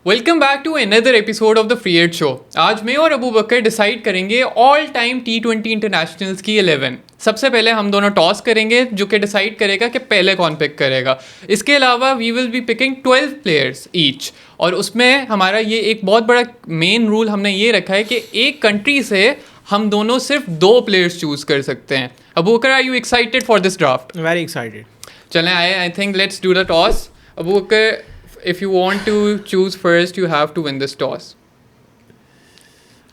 Welcome back to another episode of the free ad show. आज मैं और Abu Bakar decide करेंगे ऑल टाइम T20 इंटरनेशनल्स की 11। सबसे पहले हम दोनों टॉस करेंगे जो कि डिसाइड करेगा कि पहले कौन पिक करेगा। इसके अलावा we will be picking 12 players each, और उसमें हमारा ये एक बहुत बड़ा मेन रूल हमने ये रखा है कि एक कंट्री से हम दोनों सिर्फ 2 प्लेयर्स चूज कर सकते हैं। Abu Bakr, are you excited for this draft? Very excited. चलें, I think let's do the toss. Abu Bakr, if you want to choose first, you have to win this toss.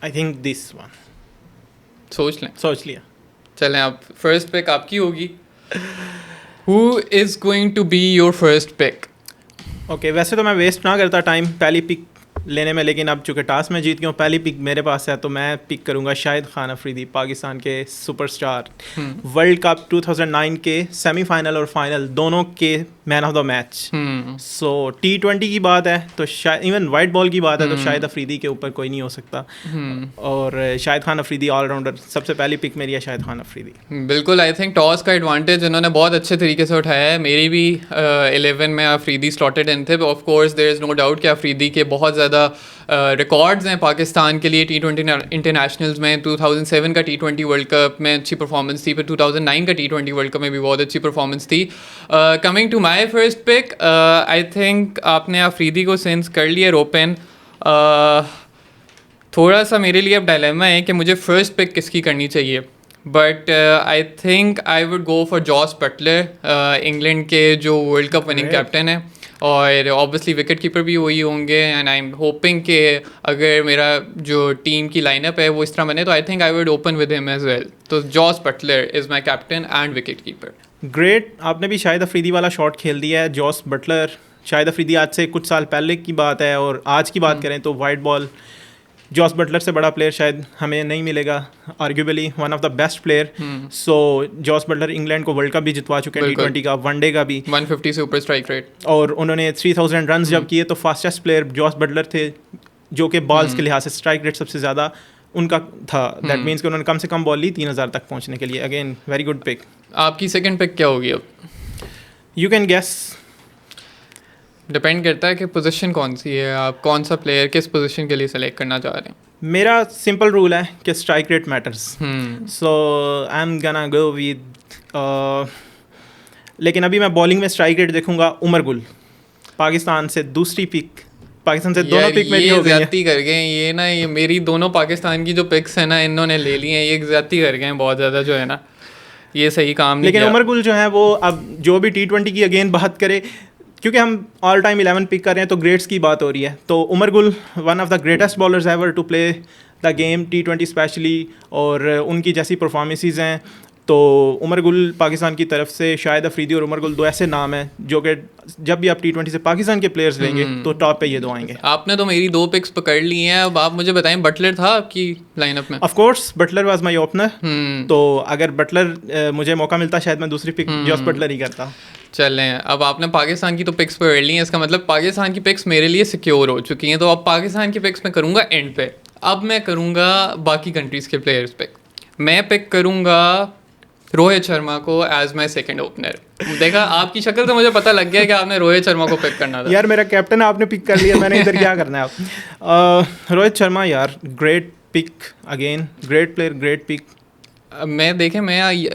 I think this one. सोच लिया। चलें, अब first pick आपकी होगी। Who is going to be your first pick? Okay, वैसे तो मैं waste ना करता टाइम पहली पिक लेने में, लेकिन अब चूँकि टास्क में जीत गया हूँ, पहली पिक मेरे पास है, तो मैं पिक करूँगा शाहिद खान अफरीदी, पाकिस्तान के सुपरस्टार, वर्ल्ड कप 2009 के सेमीफाइनल और फाइनल दोनों के man of the match. So T20 की बात है तो शायद इवन वाइट बॉल की बात है तो शाहिद अफरीदी के ऊपर कोई नहीं हो सकता। और शाहिद खान अफरीदी ऑलराउंडर, सबसे पहली पिक मेरी है शाहिद खान अफरीदी। बिल्कुल, आई थिंक टॉस का एडवांटेज इन्होंने बहुत अच्छे तरीके से उठाया है। मेरी भी 11 में अफरीदी स्लॉटेड इन थे। Of course there is no doubt कि अफरीदी के बहुत ज़्यादा रिकॉर्ड्स हैं पाकिस्तान के लिए T20 इंटरनेशनल्स में। 2007 का T20 वर्ल्ड कप में अच्छी परफॉर्मेंस थी, फिर 2009 का T20 वर्ल्ड कप में भी बहुत अच्छी परफॉर्मेंस थी। Coming to my first pick, I think आपने अफरीदी को सेंस कर लिया ओपन। थोड़ा सा मेरे लिए अब डायलेमा है कि मुझे फ़र्स्ट पिक किसकी करनी चाहिए, but I think I would go for Jos Buttler, England के जो वर्ल्ड कप विनिंग कैप्टन है, और ऑब्वियसली विकेट कीपर भी वही होंगे। एंड आई एम होपिंग कि अगर मेरा जो टीम की लाइनअप है वो इस तरह बने तो I think I would open with him as well. तो Jos Buttler is my captain and wicket keeper. Great, आपने भी शाहिद अफरीदी वाला शॉट खेल दिया है। जॉस बटलर, शाहिद अफरीदी आज से कुछ साल पहले की बात है, और आज की बात करें तो वाइट बॉल जॉस बटलर से बड़ा प्लेयर शायद हमें नहीं मिलेगा। Arguably one of the best player. So Jos Buttler England को वर्ल्ड कप भी जितवा चुके हैं, T20 का, वनडे का भी, 150 से ऊपर स्ट्राइक रेट, और उन्होंने 3000 रन जब किए तो फास्टेस्ट प्लेयर जॉस बटलर थे, जो कि बॉल्स के लिहाज से स्ट्राइक रेट सबसे ज़्यादा उनका था। दैट मीन्स कि उन्होंने कम से कम बॉल ली 3000 तक पहुंचने के लिए। Again very good pick. आपकी सेकंड पिक क्या होगी अब? You can guess. डिपेंड करता है कि पोजीशन कौन सी है, आप कौन सा प्लेयर किस पोजीशन के लिए सेलेक्ट करना चाह रहे हैं। मेरा सिंपल रूल है कि strike rate matters. So I am गना गो विद, लेकिन अभी मैं बॉलिंग में स्ट्राइक रेट देखूंगा। उमर गुल, पाकिस्तान से दूसरी पिक, पाकिस्तान से दोनों पिक मेरी हो गई है। ज्यादती कर गए ये ना, ये मेरी दोनों पाकिस्तान की जो पिक्स है ना इन्होंने ले ली हैं, ये ज्यादती कर गए हैं बहुत ज़्यादा, जो है ना ये सही काम नहीं। लेकिन उमर गुल जो है वो अब जो भी T20 की अगेन बात करे, क्योंकि हम ऑल टाइम 11 पिक कर रहे हैं तो ग्रेट्स की बात हो रही है, तो Umar Gul one of the greatest bowlers ever to play the game T20 specially, और उनकी जैसी परफॉर्मेंसेस हैं। तो उमर गुल पाकिस्तान की तरफ से, शाहिद अफरीदी और उमर गुल दो ऐसे नाम हैं जो कि जब भी आप T20 से पाकिस्तान के प्लेयर्स लेंगे तो टॉप पे ये दो आएंगे। आपने तो मेरी 2 पिक्स पकड़ ली हैं। अब आप मुझे बताएं, बटलर था आपकी लाइनअप में? Of course Buttler was my opener. तो अगर बटलर मुझे मौका मिलता शायद मैं दूसरी पिक जॉस बटलर ही करता। चलें, अब आपने पाकिस्तान की तो पिक्स पकड़ ली हैं, इसका मतलब पाकिस्तान की पिक्स मेरे लिए सिक्योर हो चुकी हैं। तो अब पाकिस्तान की पिक्स मैं करूँगा एंड पे। अब मैं करूँगा बाकी कंट्रीज़ के प्लेयर्स पिक। मैं पिक करूँगा रोहित शर्मा को एज माई सेकेंड ओपनर। देखा, आपकी शक्ल तो मुझे पता लग गया कि आपने रोहित शर्मा को पिक करना था। यार मेरा कैप्टन आपने पिक कर लिया, मैंने इधर क्या करना है आप। रोहित शर्मा यार, great pick, again great player, great pick. मैं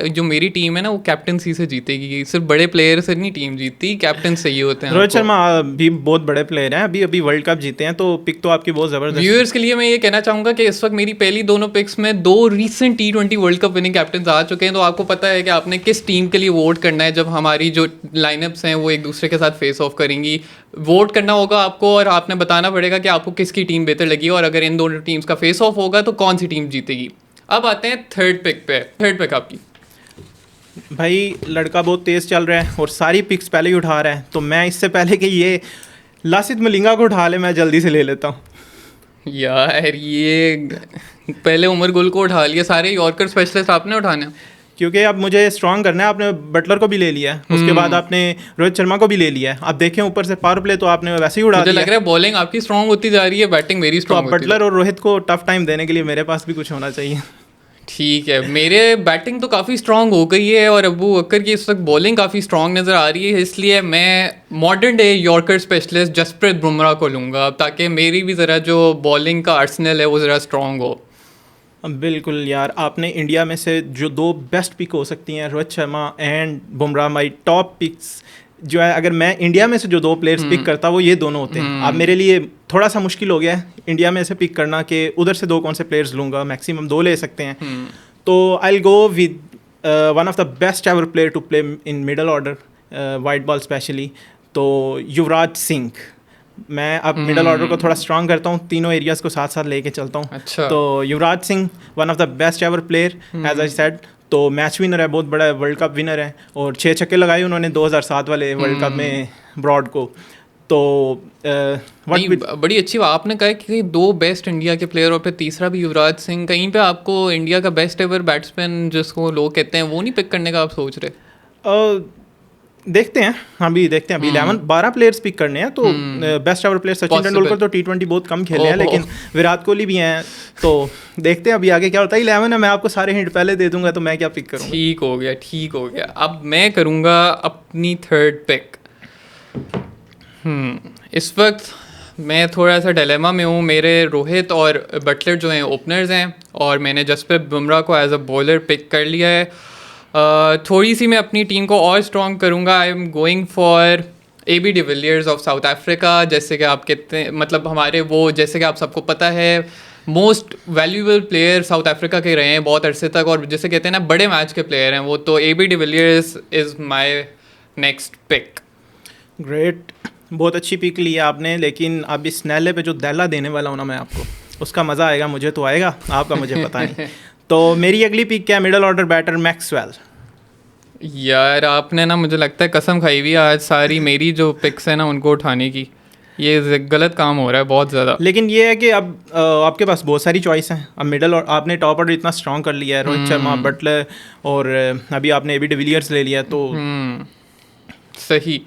जो मेरी टीम है ना वो कैप्टनसी से जीतेगी, सिर्फ बड़े प्लेयर से नहीं टीम जीतती, कैप्टन से ही होते हैं। रोहित शर्मा भी बहुत बड़े प्लेयर हैं, अभी वर्ल्ड कप जीते हैं, तो पिक तो आपकी बहुत ज़बरदस्त। व्यूअर्स के लिए मैं ये कहना चाहूँगा कि इस वक्त मेरी पहली दोनों पिक्स में 2 recent T20 world cup winning captain आ चुके हैं। तो आपको पता है कि आपने किस टीम के लिए वोट करना है जब हमारी जो लाइनअप्स हैं वो एक दूसरे के साथ फेस ऑफ करेंगी। वोट करना होगा आपको, और आपने बताना पड़ेगा कि आपको किसकी टीम बेहतर लगी, और अगर इन दोनों टीम्स का फेस ऑफ होगा तो कौन सी टीम जीतेगी। अब आते हैं थर्ड पिक पे। थर्ड पिक आपकी? भाई लड़का बहुत तेज़ चल रहा है और सारी पिक्स पहले ही उठा रहा है, तो मैं इससे पहले कि ये लासित मलिंगा को उठा ले, मैं जल्दी से ले लेता हूँ। यार ये पहले उमर गुल को उठा लिया, सारे यॉर्कर स्पेशलिस्ट आपने उठाने, क्योंकि अब मुझे स्ट्रॉन्ग करना है। आपने बटलर को भी ले लिया है, उसके बाद आपने रोहित शर्मा को भी ले लिया है। अब देखें ऊपर से पावर प्ले तो आपने वैसे ही उड़ा दिया। मुझे लग रहा है बॉलिंग आपकी स्ट्रॉन्ग होती जा रही है, बैटिंग मेरी स्ट्रॉन्ग होती है। बटलर और रोहित को टफ टाइम देने के लिए मेरे पास भी कुछ होना चाहिए। ठीक है, मेरे बैटिंग तो काफ़ी स्ट्रांग हो गई है और अबू बकर की इस वक्त बॉलिंग काफ़ी स्ट्रांग नज़र आ रही है, इसलिए मैं modern day yorker specialist Jasprit Bumrah को लूँगा ताकि मेरी भी ज़रा जो बॉलिंग का आर्सेनल है वो ज़रा स्ट्रांग हो। बिल्कुल यार, आपने इंडिया में से जो दो बेस्ट पिक हो सकती हैं, Rohit Sharma and Bumrah, my top picks जो है, अगर मैं इंडिया में से जो दो प्लेयर्स पिक करता वो ये दोनों होते हैं। अब मेरे लिए थोड़ा सा मुश्किल हो गया है इंडिया में से पिक करना कि उधर से दो कौन से प्लेयर्स लूँगा, मैक्सिमम दो ले सकते हैं। तो I will go with one of the best ever player to play in middle order, white ball specially, तो युवराज सिंह। मैं अब मिडल ऑर्डर को थोड़ा स्ट्रांग करता हूँ, तीनों एरियाज़ को साथ साथ लेके चलता हूँ। अच्छा। तो Yuvraj Singh one of the best ever player as I said, तो मैच विनर है, बहुत बड़ा वर्ल्ड कप विनर है और 6 छक्के लगाए उन्होंने 2007 वाले वर्ल्ड कप में ब्रॉड को। तो बड़ी अच्छी बात आपने कहा कि दो बेस्ट इंडिया के प्लेयर और फिर तीसरा भी युवराज सिंह, कहीं पे आपको इंडिया का बेस्ट एवर बैट्समैन जिसको लोग कहते हैं वो नहीं पिक करने का आप सोच रहे? देखते हैं, अभी देखते हैं, अभी 12 प्लेयर्स पिक करने हैं। तो best ever player Sachin Tendulkar तो T20 बहुत कम खेले हैं, लेकिन विराट कोहली भी हैं, तो देखते हैं अभी आगे क्या होता है। 11 है, मैं आपको सारे हिंट पहले दे दूंगा, तो मैं क्या पिक करूँगा। ठीक हो गया, ठीक हो गया। अब मैं करूँगा अपनी थर्ड पिक। इस वक्त मैं थोड़ा सा डिलेमा में हूँ, मेरे रोहित और बटलर जो हैं ओपनर्स हैं और मैंने जसप्रीत बुमराह को एज अ बॉलर पिक कर लिया है। थोड़ी सी मैं अपनी टीम को और स्ट्रॉन्ग करूँगा। आई am going for AB de Villiers of south Africa. जैसे कि आप कहते हैं, मतलब हमारे वो, जैसे कि आप सबको पता है, most valuable player south Africa के रहे हैं बहुत अरसे तक, और जैसे कहते हैं ना बड़े मैच के प्लेयर हैं वो, तो AB de Villiers is my next pick. Great, बहुत अच्छी पिक ली है आपने, लेकिन अब इस नैले पे जो दैला देने वाला हूँ ना मैं आपको, उसका मज़ा आएगा, मुझे तो आएगा, आपका मुझे पता नहीं। तो मेरी अगली पिक क्या है? Middle order batter Maxwell. यार आपने ना, मुझे लगता है कसम खाई हुई आज सारी मेरी जो पिक्स है ना उनको उठाने की। ये गलत काम हो रहा है बहुत ज़्यादा। लेकिन ये है कि अब आपके पास बहुत सारी चॉइस हैं। अब मिडल और आपने टॉप ऑर्डर इतना स्ट्रॉन्ग कर लिया है, रोहित शर्मा, बटलर और अभी आपने AB डिविलियर्स ले लिया, तो सही।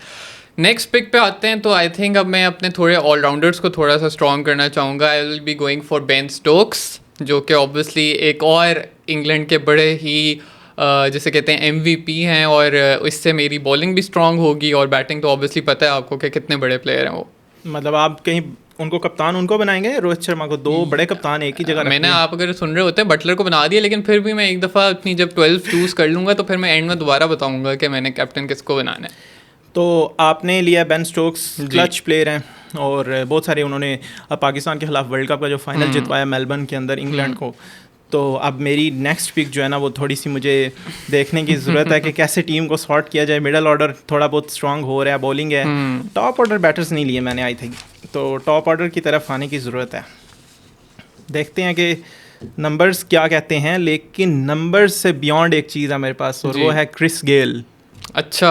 नेक्स्ट पिक पे आते हैं। तो आई थिंक अब मैं अपने थोड़े ऑलराउंडर्स को थोड़ा सा स्ट्रॉन्ग करना चाहूँगा। आई will be going for Ben Stokes, जो कि ऑब्वियसली एक और इंग्लैंड के बड़े ही जैसे कहते हैं MVP हैं, और इससे मेरी बॉलिंग भी स्ट्रॉन्ग होगी और बैटिंग तो ऑब्वियसली पता है आपको कि कितने बड़े प्लेयर हैं वो। मतलब आप कहीं उनको कप्तान उनको बनाएंगे, रोहित शर्मा को? दो बड़े कप्तान एक ही जगह। मैंने, आप अगर सुन रहे होते हैं, बटलर को बना दिया, लेकिन फिर भी मैं एक दफ़ा अपनी जब 12 चूज़ कर लूँगा तो फिर मैं एंड में दोबारा बताऊँगा कि मैंने कैप्टन किसको बनाना है। तो आपने लिया बेन स्टोक्स, क्लच प्लेयर हैं और बहुत सारे उन्होंने पाकिस्तान के खिलाफ वर्ल्ड कप का जो फाइनल जितवाया मेलबर्न के अंदर इंग्लैंड को। तो अब मेरी नेक्स्ट पिक जो है ना, वो थोड़ी सी मुझे देखने की ज़रूरत है कि कैसे टीम को सॉर्ट किया जाए। मिडल ऑर्डर थोड़ा बहुत स्ट्रांग हो रहा है, बॉलिंग है, टॉप ऑर्डर बैटर्स नहीं लिए मैंने आई थिंक, तो टॉप ऑर्डर की तरफ आने की ज़रूरत है। देखते हैं कि नंबर्स क्या कहते हैं, लेकिन नंबर्स से बियॉन्ड एक चीज़ है मेरे पास, और वो है क्रिस गेल। अच्छा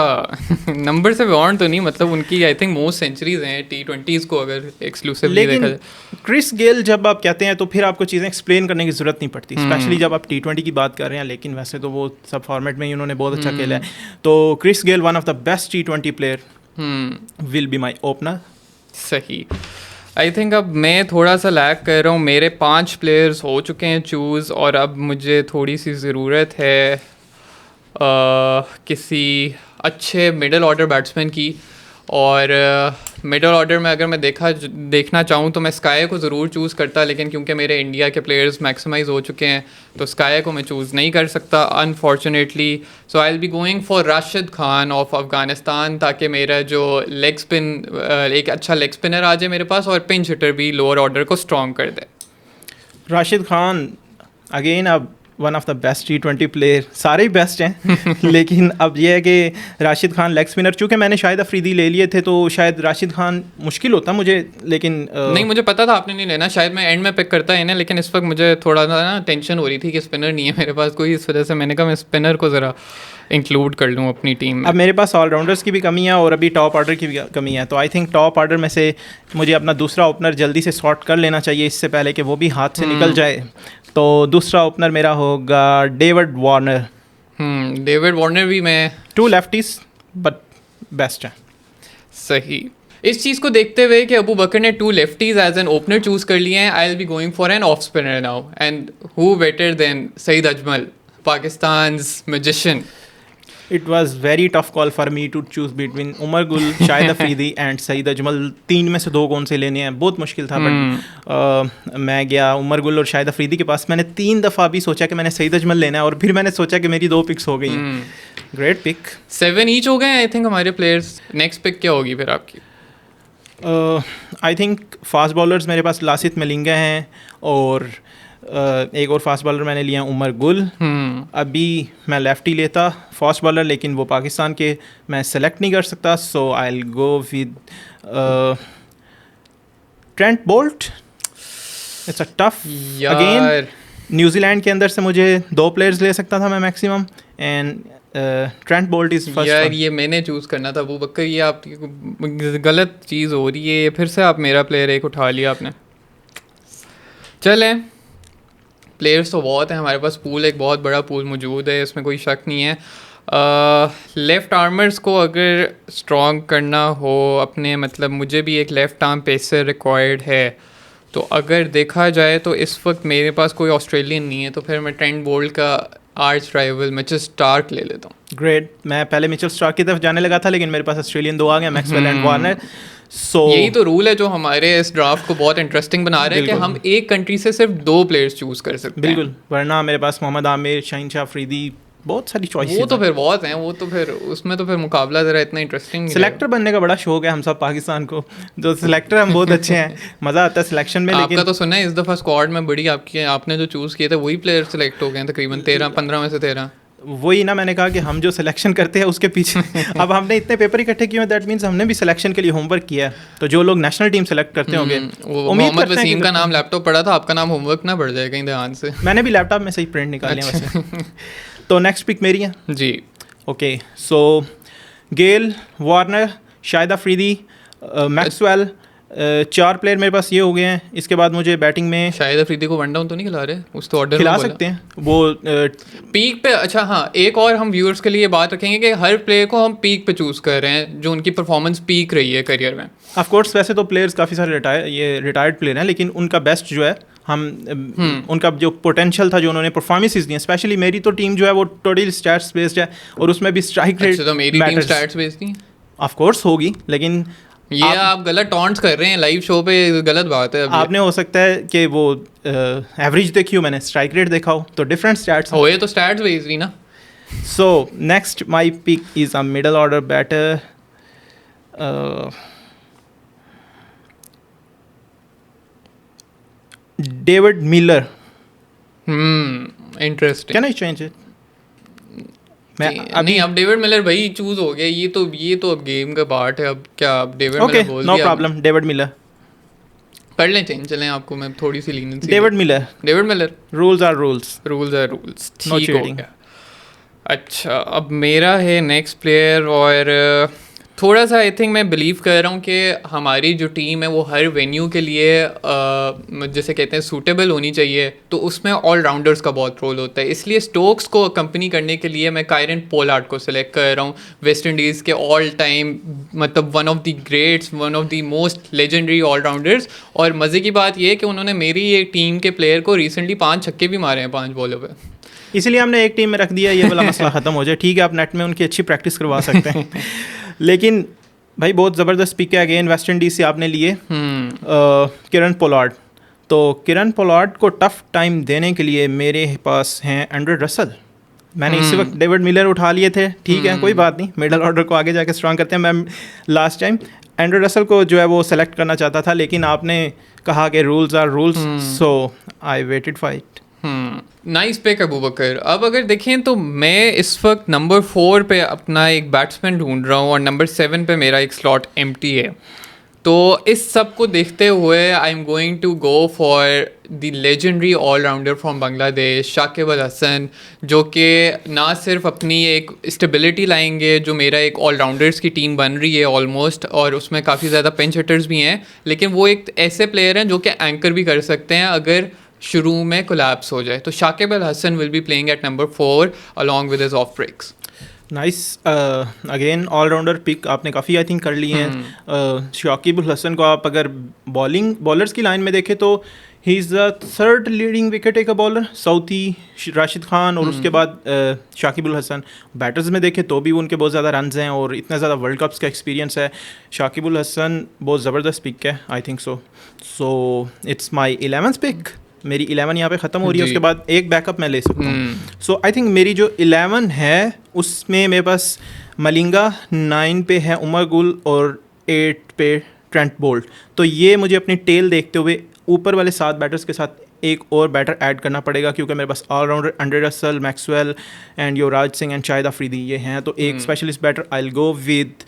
नंबर से बियॉन्ड तो नहीं, मतलब उनकी आई थिंक मोस्ट सेंचुरीज हैं T20s को अगर एक्सक्लूसिवली देखा जाए। क्रिस गेल जब आप कहते हैं तो फिर आपको चीज़ें एक्सप्लेन करने की ज़रूरत नहीं पड़ती, स्पेशली जब आप T20 की बात कर रहे हैं, लेकिन वैसे तो वो सब फॉर्मेट में ही उन्होंने बहुत अच्छा खेला है। तो Chris Gayle one of the best T20 player will be my opener. सही। आई थिंक अब मैं थोड़ा सा लैग कर रहा हूँ, मेरे 5 प्लेयर्स हो चुके हैं चूज़, और अब मुझे थोड़ी सी ज़रूरत है किसी अच्छे मिडल ऑर्डर बैट्समैन की। और मिडल ऑर्डर में अगर मैं देखना चाहूँ तो मैं स्काई को ज़रूर चूज़ करता, लेकिन क्योंकि मेरे इंडिया के प्लेयर्स मैक्सिमाइज हो चुके हैं तो स्काई को मैं चूज़ नहीं कर सकता unfortunately. So I will be going for Rashid Khan of Afghanistan, ताकि मेरा जो लेग स्पिन, एक अच्छा लेग स्पिनर आ जाए मेरे पास, और पिंच हिटर भी लोअर ऑर्डर को स्ट्रॉन्ग कर दे। राशिद खान अगेन अब one of the best T20 player, सारे ही बेस्ट हैं लेकिन अब ये है कि राशिद खान लेग स्पिनर, चूँकि मैंने शाहिद अफरीदी ले लिए थे तो शायद राशिद खान मुश्किल होता मुझे, लेकिन नहीं, मुझे पता था आपने नहीं लेना, शायद मैं एंड में पिक करता इन्हें, लेकिन इस वक्त मुझे थोड़ा ना टेंशन हो रही थी कि स्पिनर नहीं है मेरे पास कोई, इस वजह से मैंने कहा मैं स्पिनर को ज़रा इंक्लूड कर लूँ अपनी टीम में। अब मेरे पास ऑलराउंडर्स की भी कमी है और अभी टॉप ऑर्डर की भी कमी है, तो आई थिंक टॉप ऑर्डर में से मुझे अपना दूसरा ओपनर जल्दी से सॉर्ट कर लेना चाहिए इससे पहले कि वो भी हाथ से निकल जाए। तो दूसरा ओपनर मेरा होगा डेविड वार्नर। डेविड वार्नर भी मैं 2 लेफ्टीज बट बेस्ट है। सही। इस चीज़ को देखते हुए कि अबू बकर ने 2 lefties as an opener choose कर लिए हैं, I will be going for an off spinner now, and who better than Saeed Ajmal, Pakistan's magician. It was very tough call for me to choose between Umar Gul, Shahid Afridi and Saeed Ajmal. 3 में से 2 कौन से लेने हैं, बहुत मुश्किल था. बट मैं गया उमर गुल और शाहिद अफरीदी के पास. मैंने 3 दफ़ा भी सोचा कि मैंने सईद अजमल लेना है, और फिर मैंने सोचा कि मेरी 2 पिक्स हो गई हैं. Great pick. 7 ईच हो गए आई थिंक हमारे प्लेयर्स. नेक्स्ट पिक क्या होगी फिर आपकी? आई थिंक फास्ट बॉलर्स मेरे पास लासित मलिंगा हैं, और एक और फास्ट बॉलर मैंने लिया उमर गुल. अभी मैं लेफ्टी लेता फास्ट बॉलर, लेकिन वो पाकिस्तान के मैं सेलेक्ट नहीं कर सकता, so I will go with Trent Boult. It's a tough again. New Zealand के अंदर से मुझे 2 प्लेयर्स ले सकता था मैं maximum, and Trent Boult is first. यार ये मैंने चूज़ करना था अबू बकर, ये आपकी गलत चीज़ हो रही है. फिर से आप मेरा प्लेयर एक उठा लिया आपने. चलें, प्लेयर्स तो बहुत हैं हमारे पास, पूल एक बहुत बड़ा पूल मौजूद है, इसमें कोई शक नहीं है. लेफ़्ट आर्मर्स को अगर स्ट्रॉन्ग करना हो अपने, मतलब मुझे भी एक लेफ़्ट आर्म पेसर रिक्वायर्ड है, तो अगर देखा जाए तो इस वक्त मेरे पास कोई ऑस्ट्रेलियन नहीं है, तो फिर मैं ट्रेंट बोल्ट का आर्च राइवल मिचेल स्टार्क ले लेता हूँ. ग्रेट. मैं पहले मिचेल स्टार्क की तरफ जाने लगा था, लेकिन मेरे पास ऑस्ट्रेलियन 2 आ गए, मैक्सवेल एंड वार्नर. सो यही तो रूल है जो हमारे इस ड्राफ्ट को बहुत इंटरेस्टिंग बना रहे हैं कि हम एक कंट्री से सिर्फ 2 प्लेयर्स चूज कर सकते हैं. बिल्कुल, वरना मेरे पास मोहम्मद आमिर, शाहीन शाह अफरीदी, बहुत सारी चॉइसेस. वो तो फिर बहुत हैं, वो तो फिर उसमें तो फिर मुकाबला ज़रा इतना इंटरेस्टिंग. सिलेक्टर बनने का बड़ा शौक है हम सब पाकिस्तान को, जो सिलेक्टर हम बहुत अच्छे हैं, मज़ा आता है सिलेक्शन में. लेकिन आपका तो सुना है इस दफ़ा स्क्वाड में बड़ी आपने जो चूज़ किए थे वही प्लेयर सिलेक्ट हो गए हैं तकरीबन 13-15 में से 13. वही ना, मैंने कहा कि हम जो सिलेक्शन करते हैं उसके पीछे अब हमने इतने पेपर इकट्ठे किए हैं, दैट मीन्स हमने भी सिलेक्शन के लिए होमवर्क किया है. तो जो लोग नेशनल टीम सेलेक्ट करते होंगे, मोहम्मद वसीम का नाम लैपटॉप पड़ा था, आपका नाम होमवर्क ना बढ़ जाए कहीं ध्यान से. मैंने भी लैपटॉप में से ही प्रिंट निकाले हैं वैसे. तो नेक्स्ट पिक मेरी है जी. Okay, so Gayle, Warner, Shahid Afridi, Maxwell, 4 player मेरे पास ये हो गए हैं. इसके बाद मुझे बैटिंग में शाहिद अफरीदी को वन डाउन तो नहीं खिला रहे, उस तो ऑर्डर खिला सकते हैं वो पीक पे. अच्छा हाँ, एक और हम व्यूअर्स के लिए बात रखेंगे कि हर प्लेयर को हम पीक पे चूज़ कर रहे हैं जो उनकी परफॉर्मेंस पीक रही है करियर में. ऑफ कोर्स वैसे तो प्लेयर्स काफ़ी सारे रिटायर्ड प्लेयर हैं, लेकिन उनका बेस्ट जो है हम उनका जो पोटेंशियल था, जो उन्होंने परफॉर्मेंसेस दी, स्पेशली मेरी तो टीम जो है वो टोटल स्टैट्स बेस्ड है, और उसमें भी स्ट्राइक रेट. अच्छा, तो मेरी टीम स्टैट्स बेस्ड थी. ऑफ कोर्स होगी, लेकिन ये आप गलत टॉन्ट्स कर रहे हैं लाइव शो पे, गलत बात है. आपने हो सकता है कि वो एवरेज देखी हो, मैंने स्ट्राइक रेट देखा हो, तो डिफरेंट स्टैट्स हो, ये तो स्टैट्स बेस्ड ही ना. So next my pick is a middle order batter. David Miller. Interesting. Can I change it? नहीं, अब डेविड मिलर भाई चूज हो गया, ये तो अब गेम का पार्ट है. अब क्या अब डेविड मिलर बोल दिया, नो प्रॉब्लम, डेविड मिलर कर लें चेंज. चलें, आपको मैं थोड़ी सी leniency. David Miller. Rules are rules. ठीक हो गया. अच्छा, अब मेरा है नेक्स्ट प्लेयर, और थोड़ा सा आई थिंक मैं बिलीव कर रहा हूँ कि हमारी जो टीम है वो हर वेन्यू के लिए जैसे कहते हैं सूटेबल होनी चाहिए, तो उसमें ऑलराउंडर्स का बहुत रोल होता है. इसलिए स्टोक्स को कंपनी करने के लिए मैं कायरन पोलार्ड को सिलेक्ट कर रहा हूँ. वेस्ट इंडीज़ के ऑल टाइम मतलब one of the greats, one of the most legendary allrounders. और मज़े की बात यह है कि उन्होंने मेरी एक टीम के प्लेयर को रिसेंटली 5 छक्के भी मारे हैं 5 बॉलों पर. इसलिए हमने एक टीम में रख दिया, ये वाला मसला ख़त्म हो जाए. ठीक है, आप नेट में उनकी अच्छी प्रैक्टिस करवा सकते हैं. लेकिन भाई बहुत ज़बरदस्त पिक है. अगेन वेस्ट इंडीज़ से आपने लिए किरण पोलार्ड. तो किरण पोलार्ड को टफ टाइम देने के लिए मेरे पास हैं एंड्रे रसल. मैंने इसी वक्त डेविड मिलर उठा लिए थे. ठीक है, कोई बात नहीं, मिडल ऑर्डर को आगे जाके स्ट्रॉन्ग करते हैं. मैं लास्ट टाइम एंड्रे रसल को जो है वो सेलेक्ट करना चाहता था, लेकिन आपने कहा कि rules are rules, so I waited for it. Nice pick Abu Bakar. अब अगर देखें तो मैं इस वक्त नंबर 4 पे अपना एक बैट्समैन ढूंढ रहा हूँ, और नंबर 7 पे मेरा एक स्लॉट एम्प्टी है. तो इस सब को देखते हुए I am going to go for the legendary allrounder from Bangladesh, Shakib Al Hasan, जो कि ना सिर्फ अपनी एक स्टेबिलिटी लाएंगे, जो मेरा एक ऑलराउंडर्स की टीम बन रही है ऑलमोस्ट, और उसमें काफ़ी ज़्यादा पिंच हिटर्स भी हैं, लेकिन वो एक ऐसे प्लेयर हैं जो कि एंकर भी कर सकते हैं अगर शुरू में कोलैप्स हो जाए. तो Shakib Al Hasan will be playing at number 4 along with his off breaks. Nice again allrounder pick आपने काफ़ी आई थिंक कर लिए हैं। शाकिब अल हसन को आप अगर बॉलर्स की लाइन में देखें तो he is the third leading wicket taker bowler, Southee Rashid Khan और उसके बाद शाकिब अल हसन। बैटर्स में देखें तो भी उनके बहुत ज़्यादा रन्स हैं और इतना ज़्यादा वर्ल्ड कप्स का एक्सपीरियंस है। शाकिब अल हसन बहुत ज़बरदस्त पिक है I think so it's my 11th pick. मेरी 11 यहाँ पे ख़त्म हो रही है, उसके बाद एक बैकअप मैं ले सकता हूँ। सो आई थिंक मेरी जो 11 है उसमें मेरे पास मलिंगा, 9 पे है उमर गुल और 8 पे ट्रेंट बोल्ट। तो ये मुझे अपनी टेल देखते हुए ऊपर वाले 7 बैटर्स के साथ एक और बैटर ऐड करना पड़ेगा, क्योंकि मेरे पास allrounder Andre Russell, Maxwell and Yuvraj Singh and Shahid Afridi ये हैं। तो एक specialist batter I will go with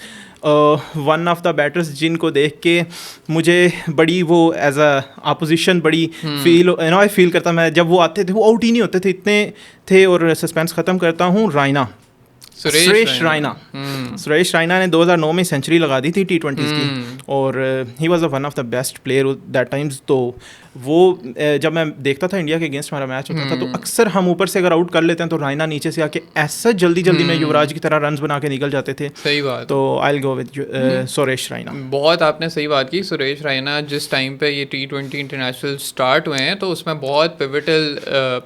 one of the batters जिनको देख के मुझे बड़ी वो एज अ अपोजिशन बड़ी फील करता। मैं जब वो आते थे वो आउट ही नहीं होते थे, इतने थे। और सस्पेंस ख़त्म करता हूँ रायना, सुरेश रायना। सुरेश रायना ने 2009 में सेंचुरी लगा दी थी T20s की और he was one of the best player that times. तो वो जब मैं देखता था इंडिया के अगेंस्ट हमारा मैच होता था तो अक्सर हम ऊपर से अगर आउट कर लेते हैं तो रायना नीचे से आके ऐसा जल्दी में युवराज की तरह रन्स बना के निकल जाते थे। सही बात। तो I will go with Suresh Raina. बहुत आपने सही बात की। सुरेश रायना जिस टाइम पे ये T20 इंटरनेशनल स्टार्ट हुए हैं तो उसमें बहुत पिवटल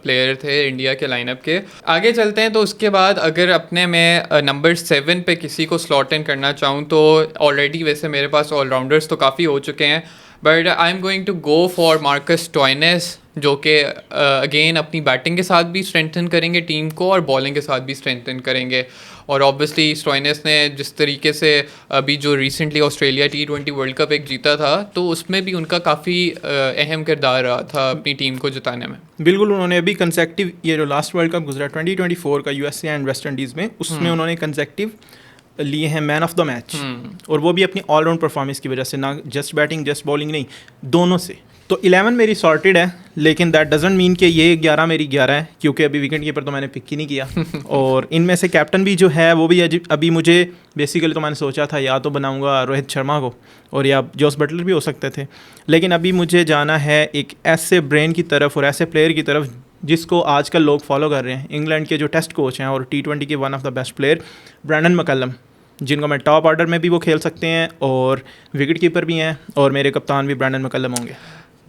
प्लेयर थे इंडिया के लाइनअप के। आगे चलते हैं तो उसके बाद अगर अपने मैं नंबर 7 पे किसी को स्लॉट इन करना चाहूँ तो ऑलरेडी वैसे मेरे पास ऑलराउंडर्स तो काफ़ी हो चुके हैं, but I am going to go for Marcus Stoinis, जो कि अगेन अपनी बैटिंग के साथ भी स्ट्रेंथन करेंगे टीम को और बॉलिंग के साथ भी स्ट्रेंथन करेंगे। और ऑब्वियसली स्टोइनिस ने जिस तरीके से अभी जो recently Australia T20 world cup एक जीता था तो उसमें भी उनका काफ़ी अहम किरदार रहा था अपनी टीम को जिताने में। बिल्कुल, उन्होंने अभी कंसेक्टिव ये जो लास्ट वर्ल्ड कप गुजरा 2024 का USA एंड वेस्ट इंडीज़ में, उसमें उन्होंने कंसेक्टिव लिए हैं मैन ऑफ द मैच, और वो भी अपनी ऑलराउंड परफॉर्मेंस की वजह से, ना जस्ट बैटिंग जस्ट बॉलिंग नहीं, दोनों से। तो 11 मेरी सॉर्टेड है, लेकिन दैट डजंट मीन कि ये 11 मेरी 11 है, क्योंकि अभी विकेट कीपर तो मैंने पिक ही नहीं किया और इनमें से कैप्टन भी जो है वो भी अभी मुझे बेसिकली तो मैंने सोचा था या तो बनाऊंगा रोहित शर्मा को और या जोस बटलर भी हो सकते थे, लेकिन अभी मुझे जाना है एक ऐसे ब्रेन की तरफ और ऐसे प्लेयर की तरफ जिसको आजकल लोग फॉलो कर रहे हैं। इंग्लैंड के जो टेस्ट कोच हैं और T20 के one of the best player Brendon McCullum, जिनको मैं टॉप ऑर्डर में भी वो खेल सकते हैं और विकेट कीपर भी हैं, और मेरे कप्तान भी ब्रैंडन मैकलम होंगे।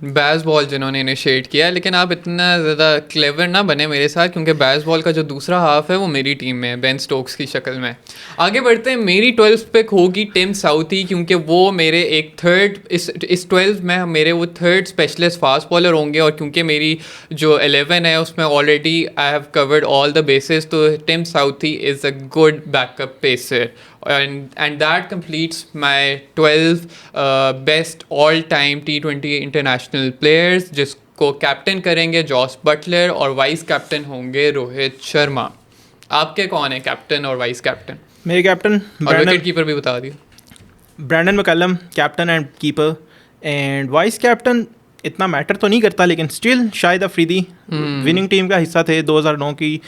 बैस बॉल जिन्होंने इनिशिएट किया, लेकिन आप इतना ज़्यादा क्लेवर ना बने मेरे साथ, क्योंकि बैस बॉल का जो दूसरा हाफ है वो मेरी टीम में है बेन स्टोक्स की शक्ल में। आगे बढ़ते हैं, मेरी 12th पिक होगी टिम साउथी, क्योंकि वो मेरे एक थर्ड इस 12 में मेरे वो थर्ड स्पेशलिस्ट फास्ट बॉलर होंगे, और क्योंकि मेरी जो 11 है उसमें already I have covered all the bases, तो Tim Southee is a good backup pacer and that completes my 12 best all time T20 international players, जिसको कैप्टन करेंगे जॉस बटलर और वाइस कैप्टन होंगे रोहित शर्मा। आपके कौन है कैप्टन और वाइस कैप्टन? मेरे कैप्टन और विकेट कीपर भी बता दिए। Brendon McCullum captain and keeper, and vice captain इतना मैटर तो नहीं करता, लेकिन still Shahid Afridi winning team का हिस्सा थे, 2009 की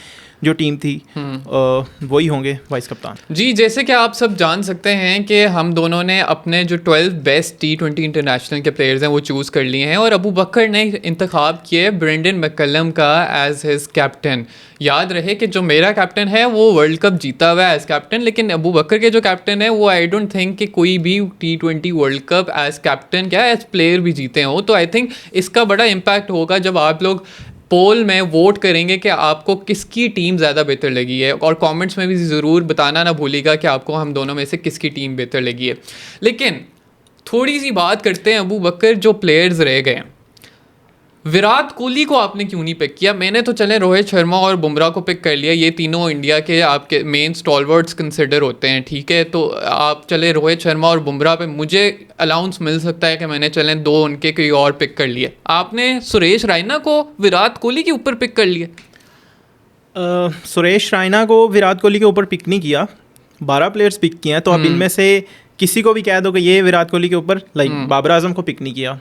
जो टीम थी वही होंगे वाइस कप्तान। जी, जैसे कि आप सब जान सकते हैं कि हम दोनों ने अपने जो 12 बेस्ट T20 इंटरनेशनल के प्लेयर्स हैं वो चूज़ कर लिए हैं, और अबू बकर ने इंतखाब किए ब्रेंडन मैकलम का एज हिज कैप्टन। याद रहे कि जो मेरा कैप्टन है वो वर्ल्ड कप जीता हुआ है एज कैप्टन, लेकिन अबू बकर के जो कैप्टन है वो आई डोंट थिंक कि कोई भी T20 world cup as captain क्या एज प्लेयर भी जीते हो। तो आई थिंक इसका बड़ा इम्पैक्ट होगा जब आप लोग पोल में वोट करेंगे कि आपको किसकी टीम ज़्यादा बेहतर लगी है, और कमेंट्स में भी ज़रूर बताना ना भूलिएगा कि आपको हम दोनों में से किसकी टीम बेहतर लगी है। लेकिन थोड़ी सी बात करते हैं अबू बकर जो प्लेयर्स रह गए हैं। विराट कोहली को आपने क्यों नहीं पिक किया? मैंने तो चले रोहित शर्मा और बुमराह को पिक कर लिया, ये तीनों इंडिया के आपके मेन स्टॉलवर्ड्स कंसिडर होते हैं, ठीक है। तो आप चले रोहित शर्मा और बुमराह पे, मुझे अलाउंस मिल सकता है कि मैंने चले 2 उनके कोई और पिक कर लिए। आपने सुरेश रायना को विराट कोहली के ऊपर पिक कर लिया। सुरेश रायना को विराट कोहली के ऊपर पिक नहीं किया, 12 प्लेयर्स पिक किए हैं, तो अब इनमें से किसी को भी कह दो कि ये विराट कोहली के ऊपर, लाइक बाबर आजम को पिक नहीं किया।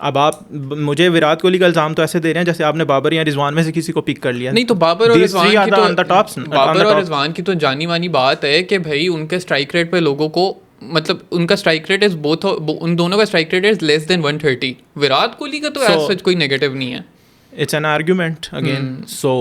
अब आप मुझे विराट कोहली का इल्जाम तो ऐसे दे रहे हैं जैसे आपने बाबर या रिजवान में से किसी को पिक कर लिया। नहीं, तो बाबर और रिजवान की तो जानी मानी बात है कि भाई उनके स्ट्राइक रेट पे लोगों को, मतलब उनका स्ट्राइक रेट इज बोथ, उन दोनों का strike rate is less than 130। Virat Kohli का तो ऐसा कोई नेगेटिव नहीं है। It's an argument again. So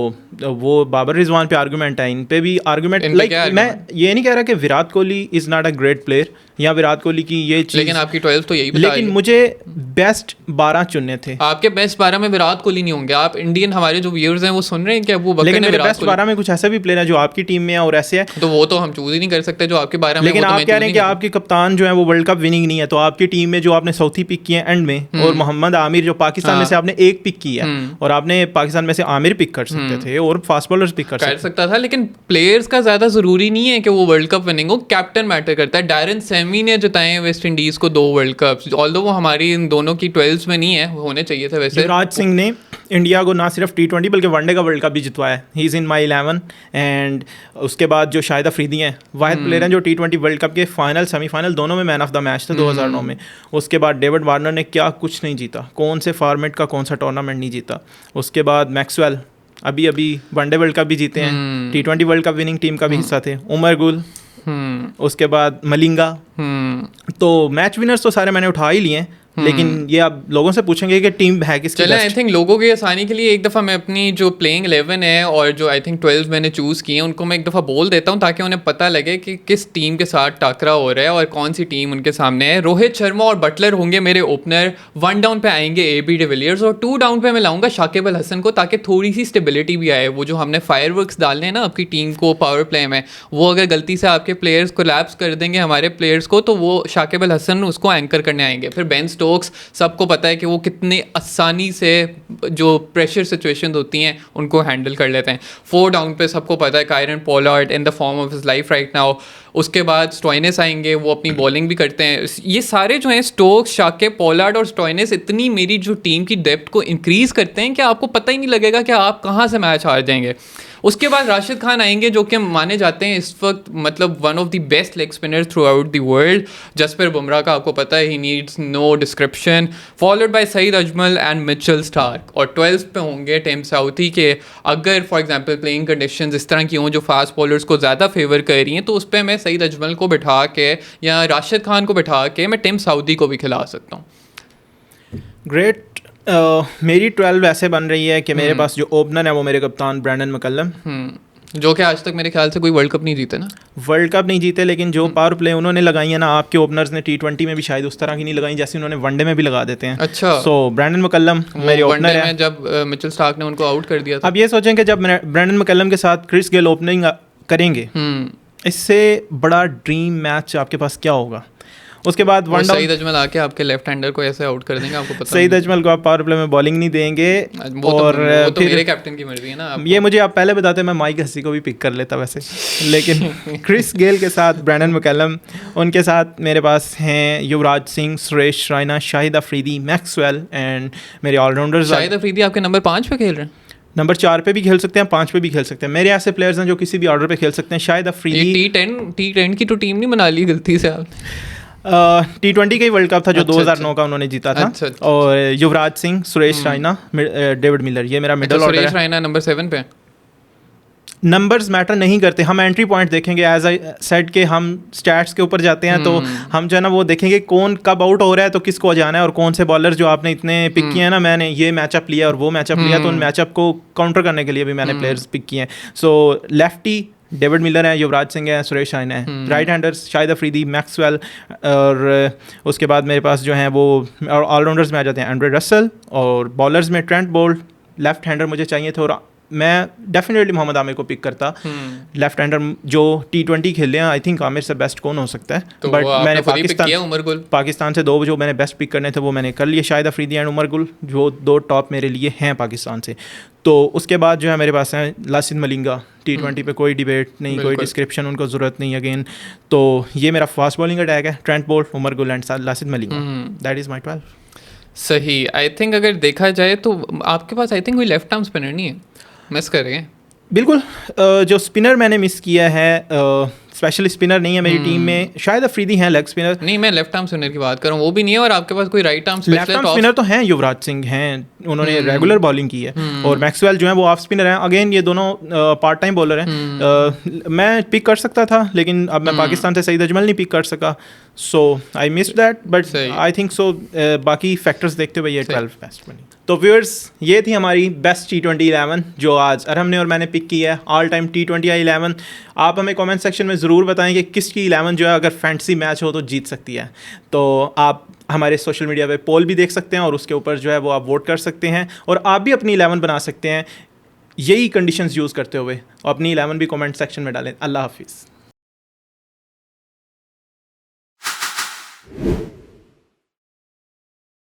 वो बाबर रिजवान पे आर्गूमेंट है, इन पे भी आर्गूमेंट। इन पे लाइक क्या मैं argument? ये नहीं कह रहा कि Virat Kohli is not a great player या विराट कोहली की ये चीज़, लेकिन आपकी 12 तो यही बता रही लेकिन है। मुझे बेस्ट 12 चुनने थे। आपके बेस्ट 12 में विराट कोहली नहीं होंगे। आप इंडियन हमारे जो व्यूअर्स हैं वो सुन रहे हैं कि अबू बकर लेकिन ने मेरे विराट बेस्ट कोहली, 12 में कुछ ऐसे भी प्लेयर हैं जो आपकी टीम में है और ऐसे है, तो वो तो हम चूज ही नहीं कर सकते जो आपके 12 में। लेकिन वो तो आप मैं कह choose रहे हैं ही कि नहीं आपके कप्तान जो है वो वर्ल्ड कप विनिंग नहीं है, तो आपकी टीम में जो आपने सऊदी पिक किए हैं एंड में और मोहम्मद आमिर जो पाकिस्तान में से आपने एक पिक किया है, और आपने पाकिस्तान में से आमिर पिक कर सकते थे और फास्ट बॉलर्स पिक कर सकता था। लेकिन प्लेयर्स का ज्यादा जरूरी नहीं है कि वो वर्ल्ड कप विनिंग हो, कैप्टन मैटर करता है। डैरन सेमी ने जिताए वेस्ट इंडीज को 2 वर्ल्ड कप, ऑल्दो वो हमारी इन दोनों की 12 में नहीं है, होने चाहिए थे वैसे। युवराज सिंह ने इंडिया को ना सिर्फ T20 बल्कि वनडे का वर्ल्ड कप भी जितवाया है। He is in my 11। And उसके बाद जो शाहिद अफरीदी हैं, वाहिद प्लेयर हैं जो T20 वर्ल्ड कप के फाइनल सेमीफाइनल दोनों में मैन ऑफ द मैच थे 2009 में। उसके बाद डेविड वार्नर ने क्या कुछ नहीं जीता, कौन से फॉर्मेट का कौन सा टूर्नामेंट नहीं जीता। उसके बाद मैक्सवेल अभी वनडे वर्ल्ड कप भी जीते हैं, T20 world cup winning team का भी हिस्सा थे। उमर गुल, उसके बाद मलिंगा। तो मैच विनर्स तो सारे मैंने उठा ही लिए हैं, लेकिन ये आप लोगों से पूछेंगे कि टीम है किसकी चलें, आई बेस्ट। थिंक लोगों की आसानी के लिए एक दफ़ा मैं अपनी जो प्लेइंग 11 है और जो आई थिंक 12 मैंने चूज़ किए हैं उनको मैं एक दफ़ा बोल देता हूँ ताकि उन्हें पता लगे कि किस टीम के साथ टाकरा हो रहा है और कौन सी टीम उनके सामने है। रोहित शर्मा और बटलर होंगे मेरे ओपनर। 1 डाउन पे आएंगे AB डिविलियर्स और 2 डाउन पे मैं लाऊंगा शाकिब अल हसन को, ताकि थोड़ी सी स्टेबिलिटी भी आए। वो जो हमने फायरवर्क्स डालने हैं ना आपकी टीम को पावर प्ले में, वो अगर गलती से आपके प्लेयर्स कोलैप्स कर देंगे हमारे प्लेयर्स को, तो वो शाकिब अल हसन उसको एंकर करने आएंगे। फिर बेन स्टोक्स, सबको पता है कि वो कितने आसानी से जो प्रेशर सिचुएशंस होती हैं उनको हैंडल कर लेते हैं। 4 डाउन पे सबको पता है Kieron Pollard in the form of his life right now. उसके बाद स्टोइनिस आएंगे, वो अपनी बॉलिंग भी करते हैं। ये सारे जो हैं स्टोक्स, शाकिब, पोलार्ड और स्टोइनिस इतनी मेरी जो टीम की डेप्थ को इंक्रीज़ करते हैं कि आपको पता ही नहीं लगेगा कि आप कहाँ से मैच हार जाएंगे। उसके बाद राशिद खान आएंगे जो कि माने जाते हैं इस वक्त मतलब one of the best leg spinner throughout the world. Jasprit Bumrah का आपको पता है, he needs no description. Followed by Saeed Ajmal and Mitchell Starc. और 12 पे होंगे टिम साउथी के अगर फॉर एग्जांपल प्लेइंग कंडीशंस इस तरह की हों जो फास्ट बॉलर्स को ज़्यादा फेवर कर रही हैं, तो उस पर मैं सईद अजमल को बिठा के या राशिद खान को बिठा के मैं टिम साउथी को भी खिला सकता हूँ। ग्रेट। मेरी 12 ऐसे बन रही है कि मेरे पास जो ओपनर है वो मेरे कप्तान ब्रैंडन मैकलम, जो कि आज तक मेरे ख्याल से कोई वर्ल्ड कप नहीं जीते ना। वर्ल्ड कप नहीं जीते, लेकिन जो पावर प्ले उन्होंने लगाई है ना, आपके ओपनर्स ने T20 में भी शायद उस तरह की नहीं लगाई जैसे उन्होंने वनडे में भी लगा देते हैं। अच्छा। सो ब्रैंडन मैकलम मेरे ओपनर है। जब मिचेल स्टार्क ने उनको आउट कर दिया था। अब ये सोचें कि जब ब्रैंडन मैकलम के साथ क्रिस गेल ओपनिंग करेंगे, इससे बड़ा ड्रीम मैच आपके पास क्या होगा। उसके बाद वन डाउन सईद अजमल आके आपके लेफ्ट हैंडर को ऐसे आउट कर देंगे, आपको पता सईद अजमल को आप पावर प्ले में बॉलिंग नहीं देंगे। और वो तो मेरे कैप्टन की मर्जी है ना। ये मुझे आप पहले बताते, मैं माइक हसी को भी पिक कर लेता वैसे, लेकिन क्रिस गेल के साथ ब्रैंडन मैकलम, उनके साथ मेरे पास हैं युवराज सिंह, सुरेश रैना, शाहिद अफरीदी, मैक्सवेल एंड मेरे ऑलराउंडर्स। शाहिद अफरीदी आपके नंबर 5 पे खेल रहे हैं? नंबर 4 पे भी खेल सकते हैं, 5 पे भी खेल सकते हैं। मेरे ऐसे प्लेयर्स हैं जो किसी भी ऑर्डर पे खेल सकते हैं। शाहिद अफरीदी T10 की तो टीम नहीं बना ली गलती से आपने? T20 का ही वर्ल्ड कप था जो 2009 का उन्होंने जीता था। और युवराज सिंह, सुरेश रैना, डेविड मिलर, ये मेरा मिडल ऑर्डर है। सुरेश रैना नंबर 7 पे। नंबर्स मैटर नहीं करते, हम एंट्री पॉइंट देखेंगे। एज आई सेड के हम स्टैट्स के ऊपर जाते हैं तो हम जो है ना वो देखेंगे कौन कब आउट हो रहा है तो किसको जाना है, और कौन से बॉलर जो आपने इतने पिक किए हैं ना, मैंने ये मैचअप लिया और वो मैचअप लिया, तो उन मैचअप को काउंटर करने के लिए भी मैंने प्लेयर्स पिक किए हैं। सो लेफ्टी डेविड मिलर है, युवराज सिंह है, सुरेश रैना है। Right handers Shahid Afridi, Maxwell, और उसके बाद मेरे पास जो हैं वो ऑलराउंडर्स में आ जाते हैं एंड्रे रसल, और बॉलर्स में ट्रेंट बोल्ट। लेफ्ट हैंडर मुझे चाहिए थे और मैं डेफिनेटली मोहम्मद आमिर को पिक करता। लेफ्ट हैंडर जो T20 खेले हैं, आई थिंक आमिर से बेस्ट कौन हो सकता है। तो बट मैंने पाकिस्तान से 2 जो मैंने बेस्ट पिक करने थे वो मैंने कर लिए, शाहिद अफरीदी एंड उमर गुल, जो 2 टॉप मेरे लिए हैं पाकिस्तान से। तो उसके बाद जो है मेरे पास हैं लासिद मलिंगा। T20 पे कोई डिबेट नहीं, कोई डिस्क्रिप्शन उनको ज़रूरत नहीं अगेन। तो ये मेरा फास्ट बॉलिंग अटैक है, Trent Boult, Umar Gul and Lasith Malinga. That is my 12। सही। आई थिंक अगर देखा जाए तो आपके पास आई थिंक कोई लेफ्ट आर्म स्पिनर नहीं है, मिस कर रहे हैं। बिल्कुल। जो स्पिनर मैंने मिस किया है, स्पेशल स्पिनर नहीं है मेरी टीम में। शायद अफरीदी हैं लेग स्पिनर। नहीं, मैं लेफ्ट आर्म स्पिनर की बात कर रहा हूँ, वो भी नहीं है। और आपके पास कोई right arm left arm spinner तो हैं, युवराज सिंह हैं, उन्होंने रेगुलर बॉलिंग की है। और मैक्सवेल जो है वो ऑफ स्पिनर हैं। अगेन ये दोनों पार्ट टाइम बॉलर हैं। मैं पिक कर सकता था, लेकिन अब मैं पाकिस्तान से सईद अजमल नहीं पिक कर सका। सो आई मिस दैट, बट सही। आई थिंक सो बाकी फैक्टर्स देखते हुए ये सही। 12 बेस्ट बनी। तो व्यूअर्स, ये थी हमारी बेस्ट T20 11 जो आज अरहम ने और मैंने पिक की है, ऑल टाइम T20 11। आप हमें कमेंट सेक्शन में ज़रूर बताएं कि किसकी 11 जो है अगर फैंटेसी मैच हो तो जीत सकती है। तो आप हमारे सोशल मीडिया पे पोल भी देख सकते हैं और उसके ऊपर जो है वो आप वोट कर सकते हैं और आप भी अपनी 11 बना सकते हैं यही कंडीशंस यूज़ करते हुए। अपनी 11 भी कमेंट सेक्शन में डालें। अल्लाह हाफिज़।